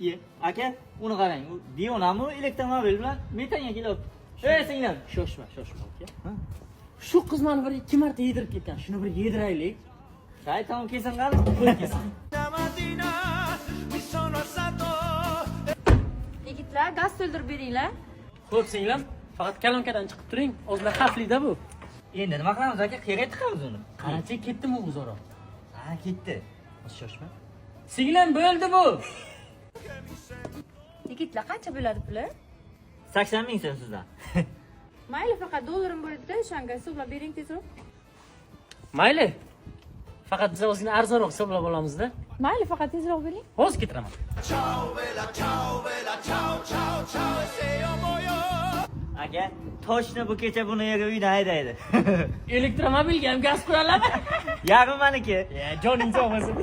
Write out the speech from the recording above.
Ye, aka, uni qarang. U Dionami elektromobil bilan metanga kelyapti. Ey singlim, Shoshma aka. Shu qiz meni bir 2 marta yedirib ketgan. Shuni bir yediraylik. shayton kelsin qani. Qo'y kelsin. Yigitlar, gaz to'ldirib beringlar. Xo'p, singlim, faqat kolonkadan chiqib turing. Ozlar xavfli-da bu. Endi nima qilamiz aka? Qayerga tiqamiz uni? Qarachi ketdimi o'zaro? Ha, ketdi. Shoshma. Singlim bo'ldi bu. Yigitlar, qancha bo'ladi puli? 80 ming so'm sizdan. Mayli, faqat dollarim bo'ladi-da, o'shanga hisoblab bering tezroq. Mayli. Faqat biz ozgina arzonroq hisoblab olamiz-da. Mayli, faqat tezroq bering. Hozir ketiraman. Aka, toshni bu kecha buni yerga uydan haydaydi. Elektromobilga ham gaz qo'yalami? Yarmi meniki. Joning sog' bo'lsin.